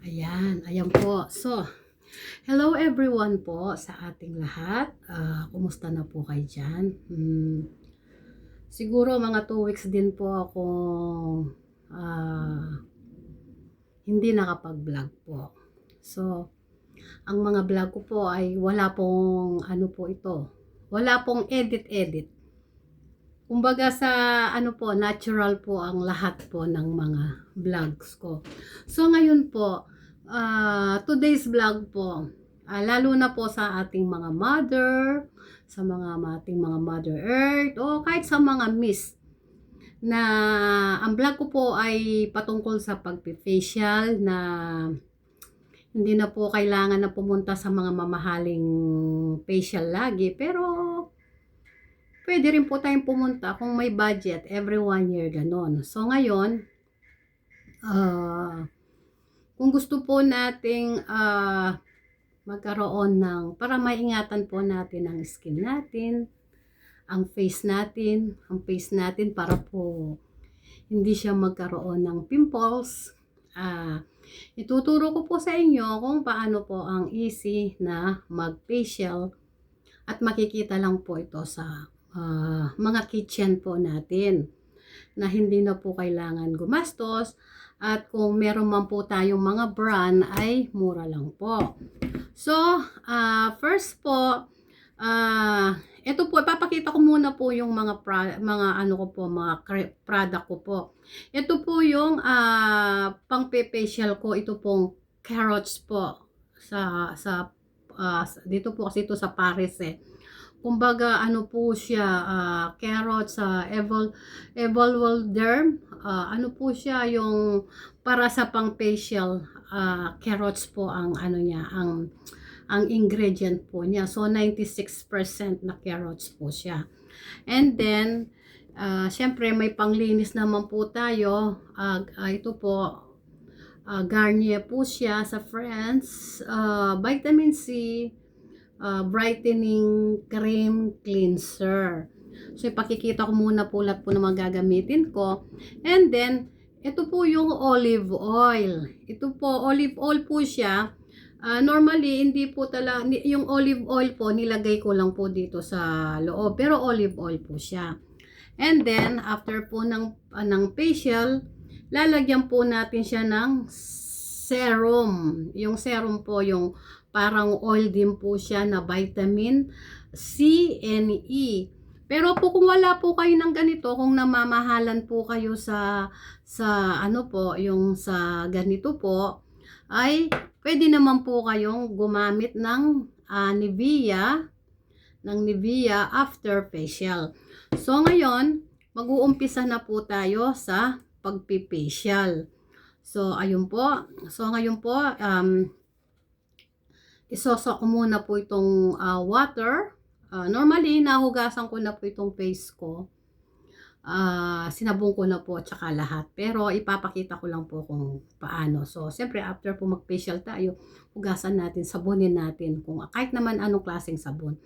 Ayan, ayan po. So, hello everyone po sa ating lahat. Kumusta na po kayo dyan? Siguro mga 2 weeks din po akong hindi nakapag-vlog po. So, ang mga vlog ko po ay wala pong ano po ito. Wala pong edit-edit. Kumbaga sa ano po, natural po ang lahat po ng mga vlogs ko. So ngayon po, today's vlog po, lalo na po sa ating mga mother, sa mga ating mga Mother Earth, o kahit sa mga miss, na ang vlog ko po ay patungkol sa pagpifacial na hindi na po kailangan na pumunta sa mga mamahaling facial lagi, pero pwede rin po tayong pumunta kung may budget every 1 year, ganon. So ngayon, kung gusto po nating magkaroon ng, para maingatan po natin ang skin natin, ang face natin para po hindi siya magkaroon ng pimples, ituturo ko po sa inyo kung paano po ang easy na mag-facial at makikita lang po ito sa mga kitchen po natin na hindi na po kailangan gumastos, at kung meron man po tayong mga brand ay mura lang po. So, first po, ito po, ipapakita ko muna po yung mga ano ko po, mga product ko po. Ito po yung pang facial ko, ito pong carrots po sa dito po kasi ito sa Paris eh. Kumbaga ano po siya, carrots sa Evolderm, ano po siya yung para sa pang facial, carrots po ang ano niya, ang ingredient po niya. So 96% na carrots po siya. And then syempre may panglinis naman po tayo. Ito po, Garnier po siya sa Friends, vitamin C, brightening cream cleanser. So ipakikita ko muna po lahat po na magagamitin ko. And then ito po yung olive oil. Ito po olive oil po siya. Normally hindi po talaga yung olive oil po nilagay ko lang po dito sa loob, pero olive oil po siya. And then after po ng facial, lalagyan po natin siya ng serum. Yung serum po yung parang oil din po siya na vitamin C and E. Pero po kung wala po kayo ng ganito, kung namamahalan po kayo sa ano po, yung sa ganito po, ay pwede naman po kayong gumamit ng Nivea after facial. So ngayon, mag-uumpisa na po tayo sa pagpifacial. So ayun po. So ngayon po, isosok ko muna po itong water. Normally, nahugasan ko na po itong face ko. Sinabong ko na po tsaka lahat. Pero ipapakita ko lang po kung paano. So, siyempre, after po mag-facial tayo, hugasan natin, sabunin natin kung kahit naman anong klaseng sabon.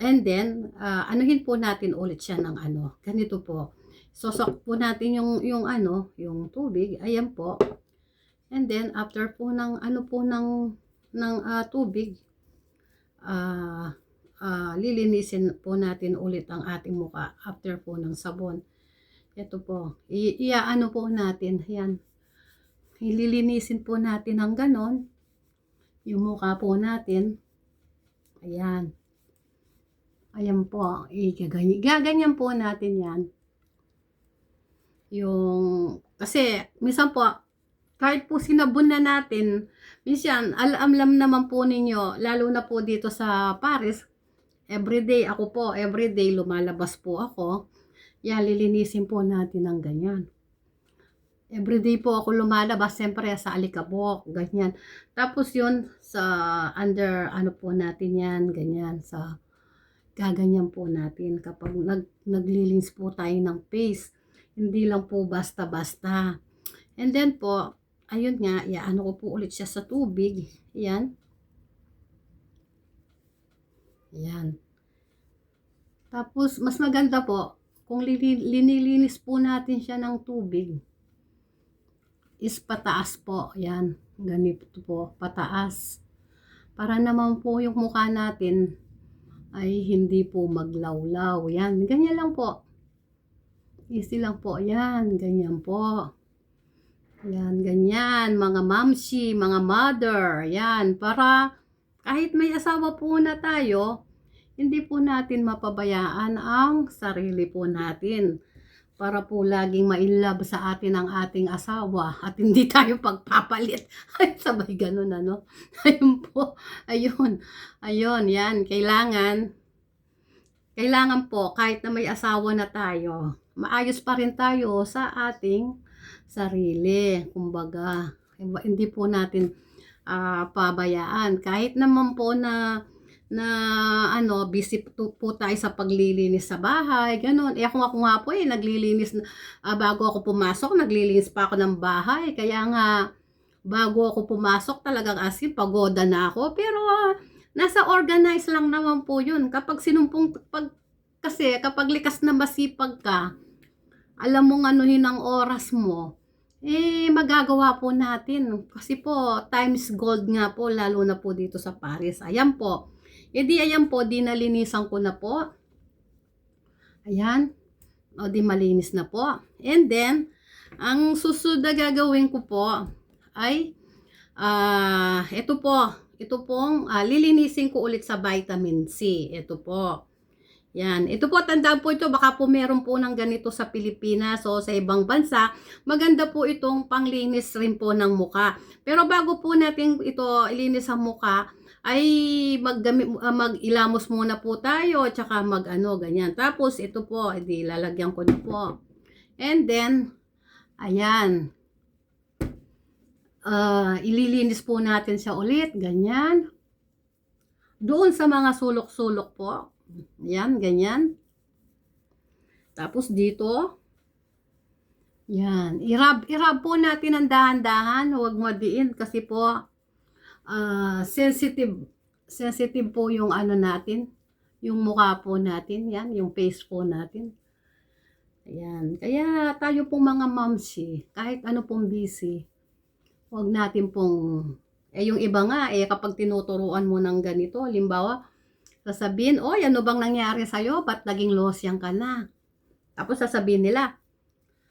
And then, anuhin po natin ulit siya ng ano. Ganito po. Sosok po natin yung tubig. Ayan po. And then, after po ng tubig, lilinisin po natin ulit ang ating muka after po ng sabon. Ito po, iaano po natin, yan. Ililinisin po natin ng ganon yung mukha po natin. Ayan. Ayan po, gaganyan po natin yan. Kasi minsan po, kahit po sinabon na natin, minsan, alam naman po ninyo, lalo na po dito sa Paris, everyday lumalabas po ako. Yan, lilinisin po natin ng ganyan. Everyday po ako lumalabas, siyempre sa alikabok, ganyan. Tapos yun, sa under, ano po natin yan, ganyan, gaganyan po natin kapag naglilinis po tayo ng face. Hindi lang po basta-basta. And then po, ayun nga, ano ko po ulit siya sa tubig. Yan. Yan. Tapos, mas maganda po, kung linilinis po natin siya ng tubig, is pataas po. Yan, ganito po, pataas. Para naman po yung mukha natin ay hindi po maglawlaw. Yan, ganyan lang po. Easy lang po. Yan, ganyan po. Yan, ganyan. Mga mamsi, mga mother. Yan, para kahit may asawa po na tayo, hindi po natin mapabayaan ang sarili po natin. Para po laging ma-inlove sa atin ang ating asawa at hindi tayo pagpapalit. Ay, sabay ganun ano. Ayun po. Ayun. Ayun, yan. Kailangan po, kahit na may asawa na tayo, maayos pa rin tayo sa ating sarili. Kumbaga, hindi po natin pabayaan. Kahit naman po na busy po tayo sa paglilinis sa bahay, ganun. Ako nga po naglilinis, bago ako pumasok, naglilinis pa ako ng bahay. Kaya nga, bago ako pumasok, talagang pagoda na ako. Pero, nasa organize lang naman po yun. Kapag kasi kapag likas na masipag ka, alam mong anuhin ang oras mo, magagawa po natin. Kasi po, times gold nga po, lalo na po dito sa Paris. Ayan po. Ayan po, nalinisan ko na po. Ayan. O, malinis na po. And then, ang susunod na gagawin ko po ay, ito pong, lilinisin ko ulit sa vitamin C. Ito po. Yan. Ito po, tandaan po ito, baka po meron po ng ganito sa Pilipinas o sa ibang bansa. Maganda po itong panglinis rin po ng muka. Pero bago po natin ito ilinis ang muka, ay mag-ilamos muna po tayo, tsaka ganyan. Tapos ito po, lalagyan ko na po. And then, ayan. Ililinis po natin siya ulit, ganyan. Doon sa mga sulok-sulok po. Yan, ganyan. Tapos dito, yan. I-rub po natin ang dahan-dahan, huwag madiin kasi po, sensitive po yung natin, yung mukha po natin, yan, yung face po natin. Ayan, kaya tayo pong mga mamsi, kahit ano pong busy, huwag natin pong, yung iba nga, kapag tinuturuan mo ng ganito, halimbawa, sasabihin, ano bang nangyari sa'yo, ba't naging losyang ka na? Tapos sasabihin nila,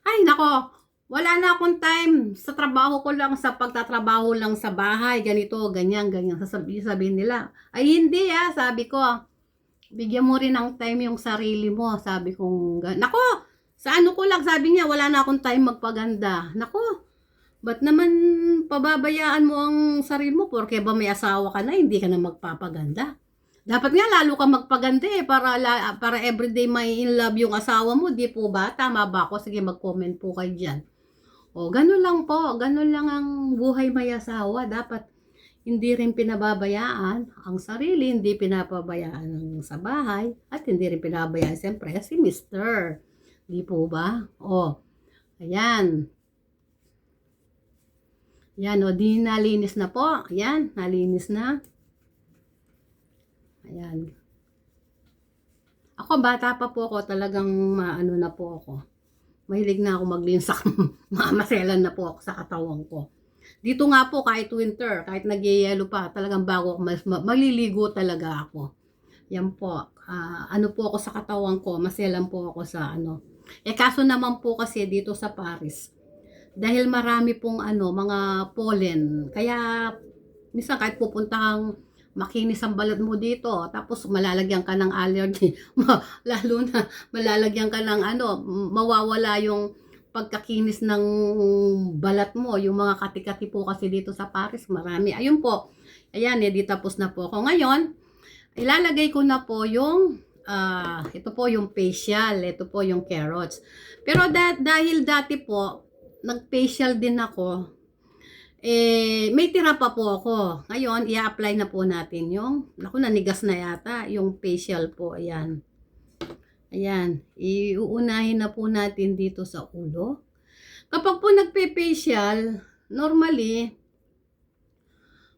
ay nako, wala na akong time sa trabaho ko lang, sa pagtatrabaho lang sa bahay, ganito, ganyan. Sabihin nila, ay hindi sabi ko, bigyan mo rin ng time yung sarili mo. Sabi ko, nako, sa ko lang, sabi niya, wala na akong time magpaganda. Nako, ba't naman pababayaan mo ang sarili mo? Porque ba may asawa ka na, hindi ka na magpapaganda? Dapat nga lalo ka magpaganda para everyday may in love yung asawa mo, di po ba? Tama ba ako? Sige, mag-comment po kayo dyan. Ganun lang po. Ganun lang ang buhay may asawa. Dapat hindi rin pinababayaan ang sarili, hindi pinapabayaan sa bahay, at hindi rin pinababayaan siyempre si Mr. Di po ba? Ayan. Ayan, di nalinis na po. Ayan, nalinis na. Ayan. Ako, bata pa po ako, talagang maano na po ako. Mahilig na ako maglinis, mamaselan na po ako sa katawan ko. Dito nga po, kahit winter, kahit nagyayelo pa, talagang bago ako, maliligo talaga ako. Yan po, ano po ako sa katawan ko, maselan po ako sa kaso naman po kasi dito sa Paris, dahil marami pong mga pollen, kaya minsan kahit pupunta kang makinis ang balat mo dito, tapos malalagyan ka ng allergy, lalo na malalagyan ka ng mawawala yung pagkakinis ng balat mo, yung mga kati-kati po kasi dito sa Paris, marami. Ayun po, ayan, di tapos na po ako. Ngayon, ilalagay ko na po yung, ito po yung facial, ito po yung carrots. Pero dahil dati po, nag-facial din ako, may tira pa po ako. Ngayon, i-apply na po natin yung, nanigas na yata, yung facial po, ayan. Ayan, iuunahin na po natin dito sa ulo. Kapag po nagpe-facial, normally,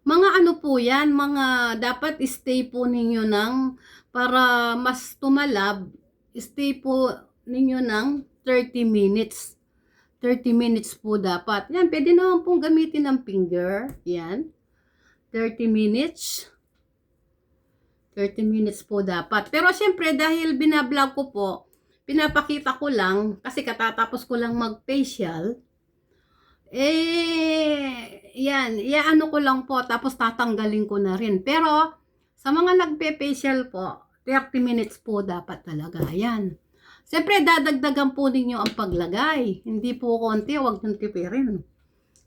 mga po yan, mga dapat stay po ninyo para mas tumalab, stay po ninyo ng 30 minutes. 30 minutes po dapat. Yan, pwede naman pong gamitin ng finger. Yan. 30 minutes. 30 minutes po dapat. Pero syempre, dahil binablog ko po, pinapakita ko lang, kasi katatapos ko lang mag-facial, yan, iaano ko lang po, tapos tatanggalin ko na rin. Pero, sa mga nagpe-facial po, 30 minutes po dapat talaga. Yan. Siyempre, dadagdagan po ninyo ang paglagay. Hindi po konti, huwag niyong tipirin.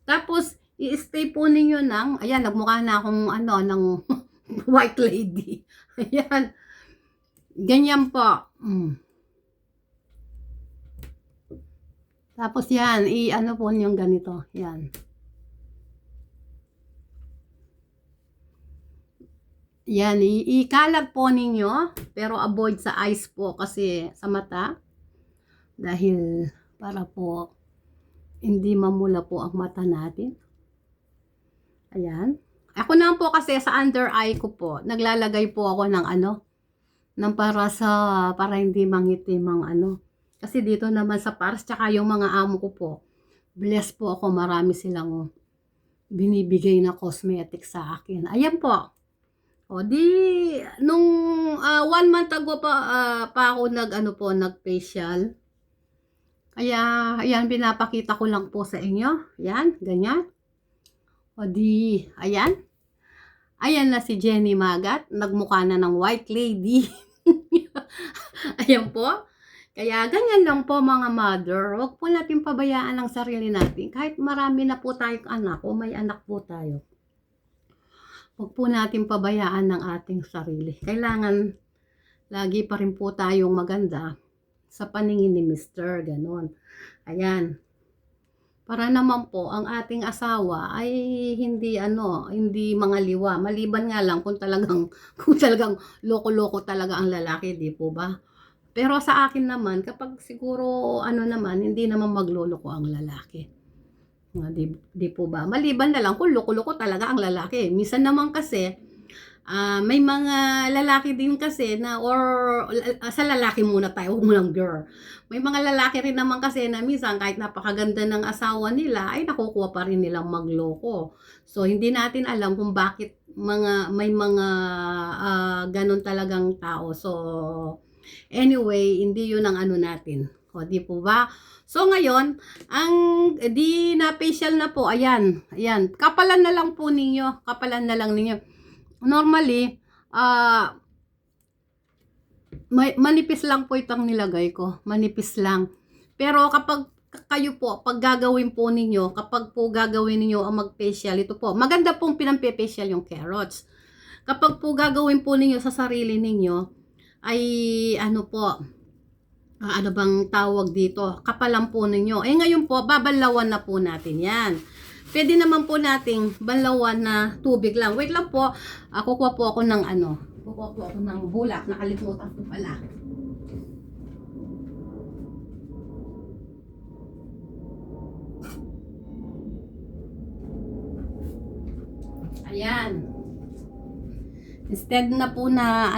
Tapos, i-stay po ninyo ng, ayan, nagmukha na akong, ng white lady. Ayan. Ganyan po. Tapos yan, i-ano po yung ganito. Yan. Yan, ikalat po ninyo, pero avoid sa eyes po kasi sa mata. Dahil para po hindi mamula po ang mata natin. Ayan. Ako naman po kasi sa under eye ko po, naglalagay po ako ng ng para hindi mangitim ang Kasi dito naman sa Paris, tsaka yung mga amo ko po, bless po ako, marami silang binibigay na cosmetics sa akin. Ayan po. O di, nung 1 month ago pa ako nag-facial. Kaya, ayan, pinapakita ko lang po sa inyo. Ayan, ganyan. O di, ayan. Ayan na si Jenny Magat, nagmukha na ng white lady. Ayan po. Kaya ganyan lang po mga mother, huwag po natin pabayaan ang sarili natin. Kahit marami na po tayong anak o may anak po tayo. Huwag po natin pabayaan ng ating sarili. Kailangan lagi pa rin po tayong maganda sa paningin ni Mr. Ganon. Ayan. Para naman po ang ating asawa ay hindi mga liwa. Maliban nga lang kung talagang loko-loko talaga ang lalaki, di po ba? Pero sa akin naman, kapag siguro hindi naman magloloko ang lalaki. Di po ba? Maliban na lang kung loko-loko talaga ang lalaki. Minsan naman kasi, may mga lalaki din kasi sa lalaki muna tayo, huwag mo lang girl. May mga lalaki rin naman kasi na minsan kahit napakaganda ng asawa nila, ay nakukuha pa rin nilang magloko. So, hindi natin alam kung bakit may mga ganon talagang tao. So, anyway, hindi yun ang natin. O, di po ba? So, ngayon, di na-facial na po, ayan, kapalan na lang po ninyo, Normally, manipis lang po itong nilagay ko, manipis lang. Pero kapag kayo po, pag gagawin po ninyo ang mag-facial, ito po, maganda pong pinampe-facial yung carrots. Kapag po gagawin po ninyo sa sarili ninyo, ay ano bang tawag dito? Kapalan po ninyo. Ngayon po, babalawan na po natin yan. Pwede naman po nating balawan na tubig lang. Wait lang po. Kukuha po ako ng bulak. Nakalimutan ko pala. Ayan. Instead na po na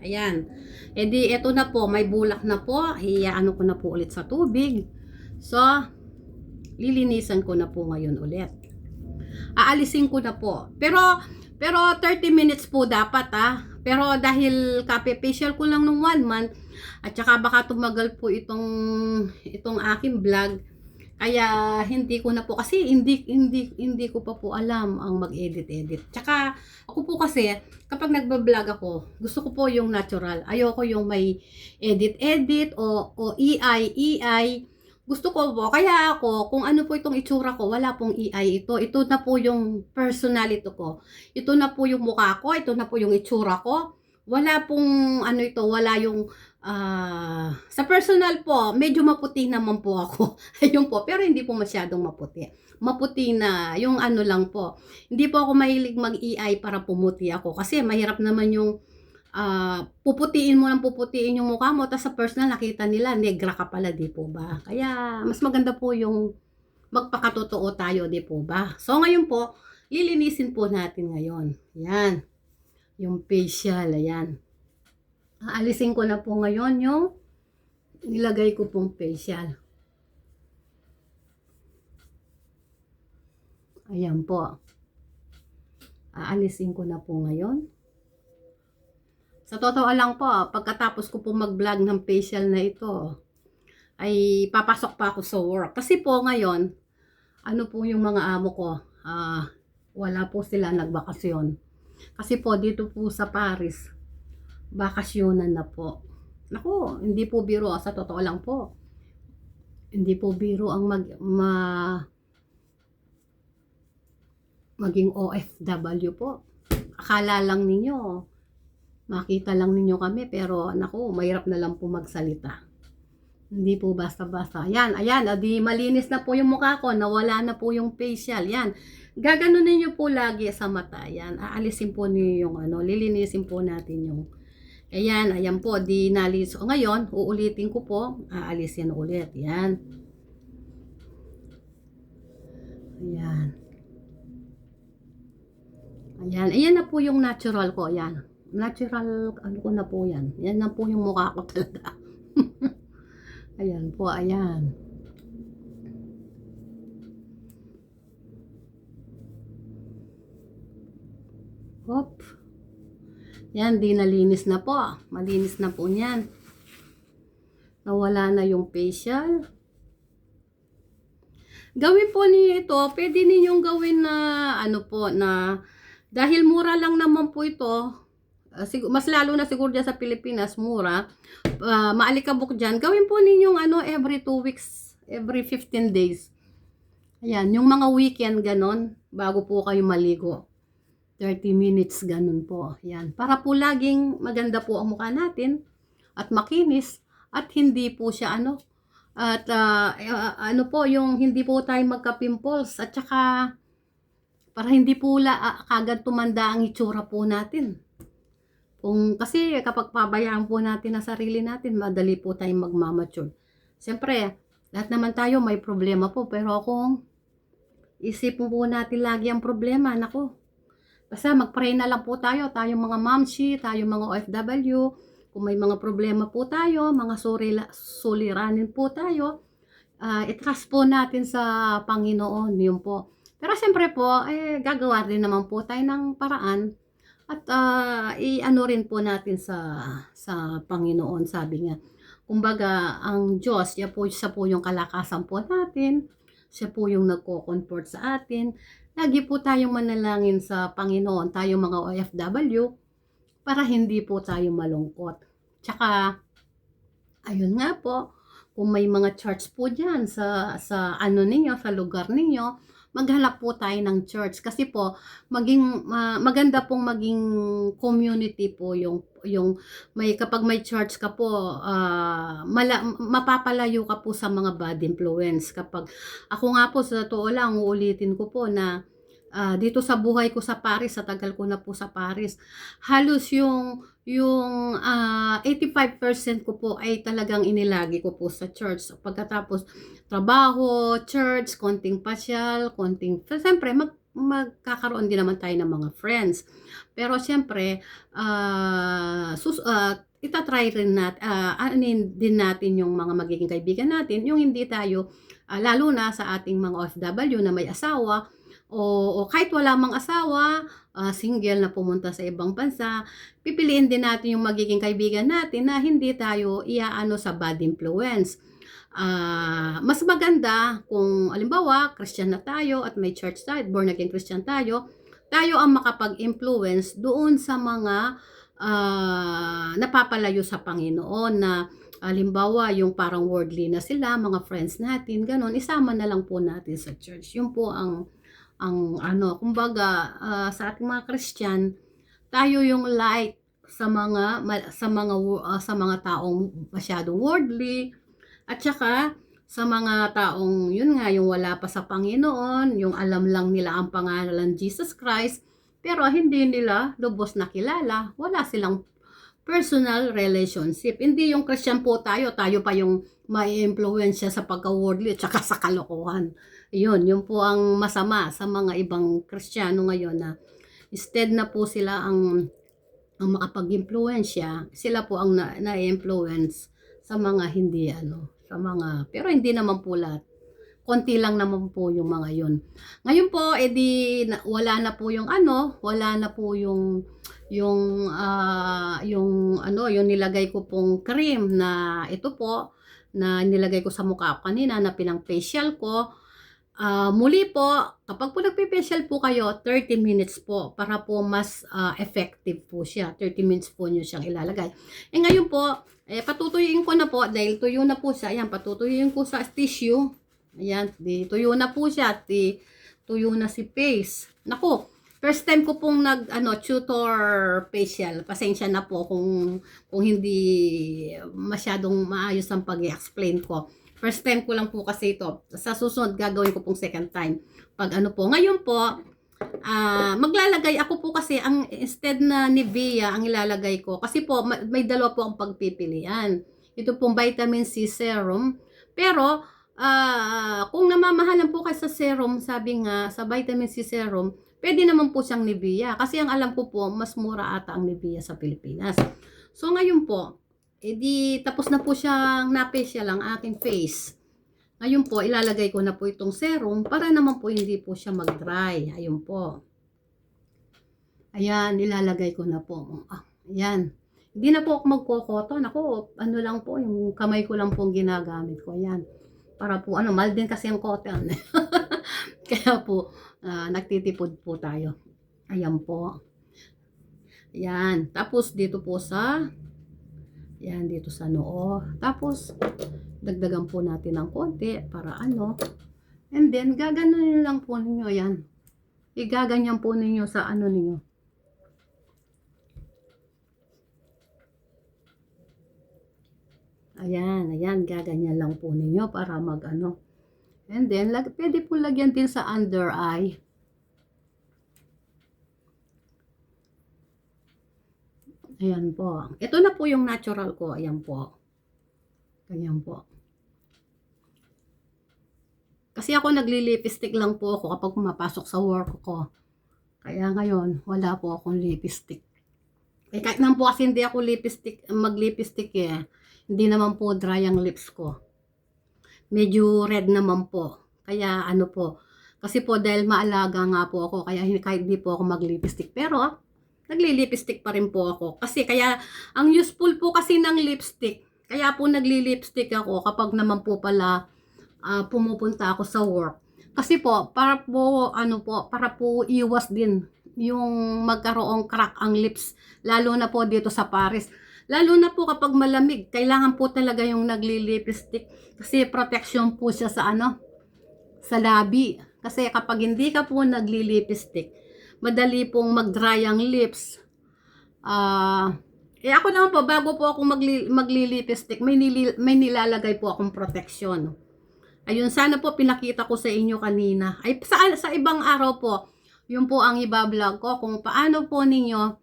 ayan. Di ito na po, may bulak na po. Ko na po ulit sa tubig. So, lilinisan ko na po ngayon ulit. Aalisin ko na po. Pero 30 minutes po dapat Pero dahil facial ko lang nung 1 month at saka baka tumagal po itong aking vlog. Kaya hindi ko na po kasi hindi ko pa po alam ang mag-edit. Tsaka ako po kasi kapag nagba-vlog ako, gusto ko po yung natural. Ayoko yung may edit o AI. Gusto ko po, kaya ako, kung ano po itong itsura ko, wala pong AI ito. Ito na po yung personality ko. Ito na po yung mukha ko, ito na po yung itsura ko. Wala pong wala yung sa personal po, medyo maputi naman po ako. Ayun po, pero hindi po masyadong maputi. Maputi na, yung lang po. Hindi po ako mahilig mag-AI para pumuti ako. Kasi mahirap naman yung puputiin yung mukha mo, tapos sa personal nakita nila, negra ka pala, di po ba? Kaya, mas maganda po yung magpakatotoo tayo, di po ba? So, ngayon po, lilinisin po natin ngayon. Yan. Yung facial, ayan. Aalisin ko na po ngayon yung nilagay ko pong facial. Ayan po. Aalisin ko na po ngayon. Sa totoo lang po, pagkatapos ko po mag-vlog ng facial na ito, ay papasok pa ako sa work. Kasi po ngayon, ano po yung mga amo ko, wala po sila nagbakasyon. Kasi po dito po sa Paris, bakasyonan na po. Naku, hindi po biro, sa totoo lang po. Hindi po biro ang maging OFW po. Akala lang ninyo, makita lang ninyo kami, pero naku, mahirap na lang po magsalita. Hindi po basta-basta. Ayan, di malinis na po yung mukha ko, nawala na po yung facial. Yan. Gaganunin niyo po lagi sa mata. Yan, aalisin po niyo yung lilinisin po natin yung. Ayan po, di nalis. O ngayon, uulitin ko po, aalisin ulit. Yan. Ayan na po yung natural ko. Ayan. Natural, ko na po yan. Yan na po yung mukha ko talaga. Ayan po, ayan. Hop. Yan, di nalinis na po. Malinis na po niyan. Nawala na yung facial. Gawin po niyo ito. Pwede ninyong gawin na, dahil mura lang naman po ito, mas lalo na siguro dyan sa Pilipinas, mura, maalikabok dyan, gawin po ninyong every 2 weeks, every 15 days. Ayan, yung mga weekend ganon, bago po kayo maligo. 30 minutes ganon po. Ayan, para po laging maganda po ang mukha natin, at makinis, at hindi po siya at yung hindi po tayo magka-pimples, at saka para hindi po kagad tumanda ang itsura po natin. Kasi kapag pabayaan po natin ang sarili natin, madali po tayong magmamature. Siyempre, lahat naman tayo may problema po, pero kung isipin po natin lagi ang problema, naku, basta mag-pray na lang po tayo mga mamshi, tayo mga OFW, kung may mga problema po tayo, mga suliranin po tayo, i-trust po natin sa Panginoon, yun po. Pero siyempre po, gagawa rin naman po tayo ng paraan, at rin po natin sa Panginoon, sabi nga. Kumbaga, ang Diyos, siya po yung kalakasan po natin. Siya po yung nagko-comfort sa atin. Lagi po tayong manalangin sa Panginoon, tayo mga OFW, para hindi po tayo malungkot. Tsaka, ayun nga po, kung may mga church po dyan sa ninyo, sa lugar ninyo, maghanap po tayo ng church, kasi po maganda pong maging community po yung kapag may church ka po, mapapalayo ka po sa mga bad influence. Kapag ako nga po, sa totoo lang, uulitin ko po na dito sa buhay ko sa Paris, sa tagal ko na po sa Paris, halos yung 85% ko po ay talagang inilagi ko po sa church. Pagkatapos trabaho, church, konting pasyal, siyempre magkakaroon din naman tayo ng mga friends. Pero siyempre, itatry rin din natin yung mga magiging kaibigan natin, yung hindi tayo, lalo na sa ating mga OFW na may asawa, o kahit wala mang asawa, single na pumunta sa ibang bansa, pipiliin din natin yung magiging kaibigan natin na hindi tayo iaano sa bad influence. Mas maganda kung alimbawa Christian na tayo at may church tayo, born again Christian tayo ang makapag-influence doon sa mga napapalayo sa Panginoon, na alimbawa yung parang worldly na sila, mga friends natin, ganon, isama na lang po natin sa church. Yun po ang kumbaga, sa ating mga Christian, tayo yung light sa mga taong masyadong worldly, at saka sa mga taong yun nga, yung wala pa sa Panginoon, yung alam lang nila ang pangalan Jesus Christ, pero hindi nila lubos na kilala, wala silang personal relationship. Hindi yung Christian po tayo pa yung mai-influensya sa pagka-worldly at saka sa kalokohan. Yun po ang masama sa mga ibang Kristiyano ngayon, na instead na po sila ang makapag-influensya, sila po ang na-influence sa mga hindi pero hindi naman po lahat. konti lang naman po yung mga yun. Ngayon po, edi wala na po yung wala na po yung nilagay ko pong cream na ito po, na nilagay ko sa mukha ko kanina na pinang facial ko. Muli po, kapag po nagpe-facial po kayo, 30 minutes po para po mas effective po siya. 30 minutes po nyo siyang ilalagay. Ngayon po, patutuyuin ko na po dahil tuyo na po siya. Ayan, patutuyuin ko sa tissue. Ayan, tuyo na po siya. Tuyo na si face. Naku, first time ko pong tutor facial. Pasensya na po kung hindi masyadong maayos ang pag-i-explain ko. First time ko lang po kasi ito. Sa susunod, gagawin ko pong second time. Ngayon po, maglalagay ako po kasi, instead na Nivea, ang ilalagay ko. Kasi po, may dalawa po ang pagpipilian. Ito pong vitamin C serum. Pero, kung namamahalan po kayo sa serum, sabi nga, sa vitamin C serum, pwede naman po siyang Nivea. Kasi ang alam ko po, mas mura ata ang Nivea sa Pilipinas. So, ngayon po, edi tapos na po siyang na-facial ang aking face. Ngayon po, ilalagay ko na po itong serum para naman po hindi po siya mag-dry. Ayun po. Ayan, ilalagay ko na po. Ayan. Hindi na po ako magkokoton. Ako, lang po, yung kamay ko lang po ginagamit ko. Ayan. Para po, mahal din kasi ang cotton. Kaya po, nagtitipod po tayo. Ayan po. Ayan. Tapos, dito po yan, dito sa noo. Tapos, dagdagan po natin ng konti para and then, gaganon lang po ninyo yan. Igaganyan po ninyo sa ninyo. Ayan, gaganyan lang po ninyo para And then, pwede po lagyan din sa under eye. Ayan po. Ito na po yung natural ko. Ayan po. Ganyan po. Kasi ako nagli-lipstick lang po ako kapag pumapasok sa work ko. Kaya ngayon, wala po akong lipstick. Kahit naman po kasi hindi ako mag-lipstick hindi naman po dry ang lips ko. Medyo red naman po. Kaya po. Kasi po dahil maalaga nga po ako, kaya kahit hindi po ako mag-lipstick. Pero, nagli-lipstick pa rin po ako. Kasi kaya, ang useful po kasi ng lipstick, kaya po nagli-lipstick ako kapag naman po pala pumupunta ako sa work. Kasi po, para po iwas din yung magkaroong crack ang lips. Lalo na po dito sa Paris. Lalo na po kapag malamig, kailangan po talaga yung nagli-lipstick. Kasi protection po siya sa sa labi. Kasi kapag hindi ka po nagli-lipstick, madali pong mag-dry ang lips. Ako naman po, bago po ako magli-lipstick, may nilalagay po akong protection. Ayun, sana po pinakita ko sa inyo kanina. Ay, sa ibang araw po, yun po ang ibablog ko kung paano po ninyo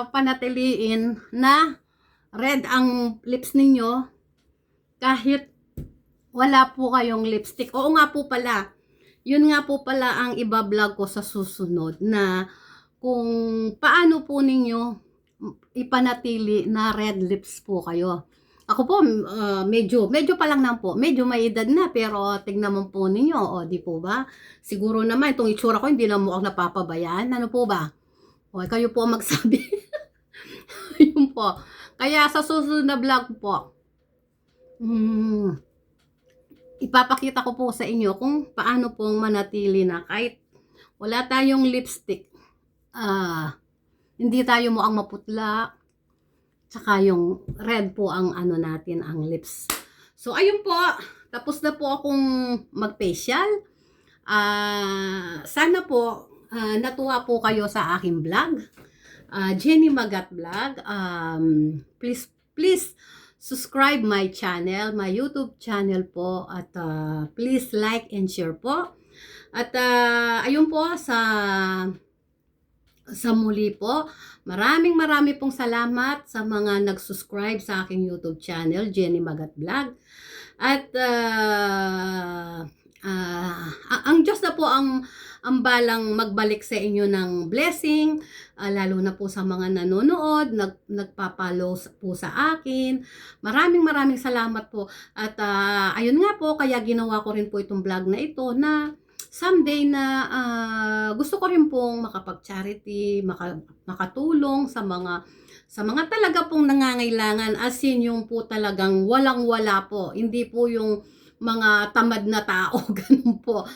panatiliin na red ang lips ninyo kahit wala po kayong lipstick. Oo nga po pala. Yun nga po pala ang ibablog ko sa susunod na kung paano po ninyo ipanatili na red lips po kayo. Ako po, medyo pa lang po. Medyo may edad na, pero tignan mo po ninyo, di po ba? Siguro naman, itong itsura ko, hindi na mukhang napapabayaan. Ano po ba? O, kayo po magsabi. Yun po. Kaya sa susunod na vlog po, ipapakita ko po sa inyo kung paano pong manatili na kahit wala tayong lipstick, hindi tayo mukhang maputla, tsaka yung red po ang natin, ang lips. So, ayun po, tapos na po akong mag-facial. Sana po, natuwa po kayo sa aking vlog. Jenny Magat Vlog. Please, subscribe my channel, my YouTube channel po, at please like and share po. At ayun po, sa muli po, maraming pong salamat sa mga nag-subscribe sa aking YouTube channel, Jenny Magat Vlog. At ang Diyos na po ang balang magbalik sa inyo ng blessing, lalo na po sa mga nanonood, nagpapalo po sa akin. Maraming salamat po. At ayun nga po, kaya ginawa ko rin po itong vlog na ito na someday na gusto ko rin pong makapag-charity, makatulong sa mga talaga pong nangangailangan, as in yung po talagang walang-wala po. Hindi po yung mga tamad na tao, ganun po.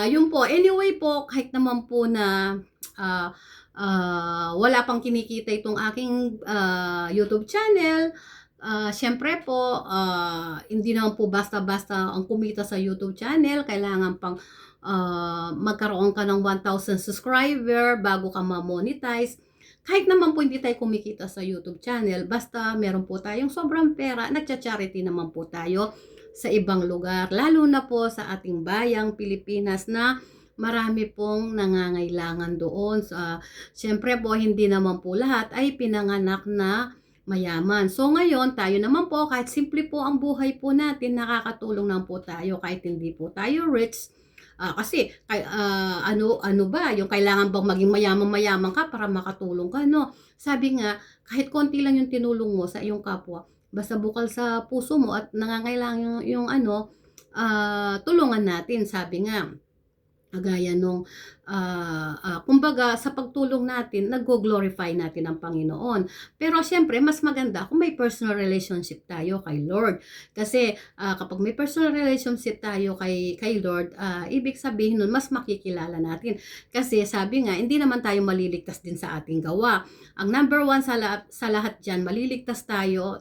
Yun po, anyway po, kahit naman po na wala pang kinikita itong aking YouTube channel, syempre po, hindi naman po basta-basta ang kumita sa YouTube channel. Kailangan pang magkaroon ka ng 1,000 subscriber bago ka ma-monetize. Kahit naman po hindi tayo kumikita sa YouTube channel, basta meron po tayong sobrang pera, nagcha-charity naman po tayo sa ibang lugar, lalo na po sa ating bayang Pilipinas na marami pong nangangailangan doon. Siyempre po, hindi naman po lahat ay pinanganak na mayaman. So ngayon, tayo naman po, kahit simple po ang buhay po natin, nakakatulong naman po tayo kahit hindi po tayo rich. Kasi ano ba, yung kailangan bang maging mayaman ka para makatulong ka, no? Sabi nga, kahit konti lang yung tinulong mo sa iyong kapwa, basta bukal sa puso mo at nangangailangan yung tulungan natin, sabi nga. Gaya nung, kumbaga sa pagtulong natin, nag-glorify natin ang Panginoon. Pero syempre, mas maganda kung may personal relationship tayo kay Lord. Kasi kapag may personal relationship tayo kay Lord, ibig sabihin nun, mas makikilala natin. Kasi sabi nga, hindi naman tayo maliligtas din sa ating gawa. Ang number one sa lahat dyan, maliligtas tayo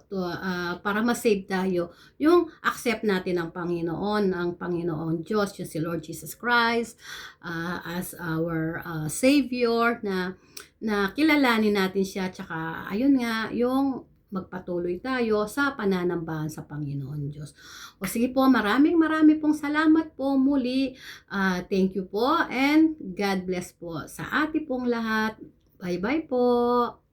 para masave tayo, yung accept natin ang Panginoon Diyos, yung si Lord Jesus Christ, as our Savior, na kilalanin natin siya. Tsaka ayun nga, yung magpatuloy tayo sa pananambahan sa Panginoon Diyos. O sige po, marami pong salamat po muli. Thank you po and God bless po sa ating pong lahat. Bye-bye po.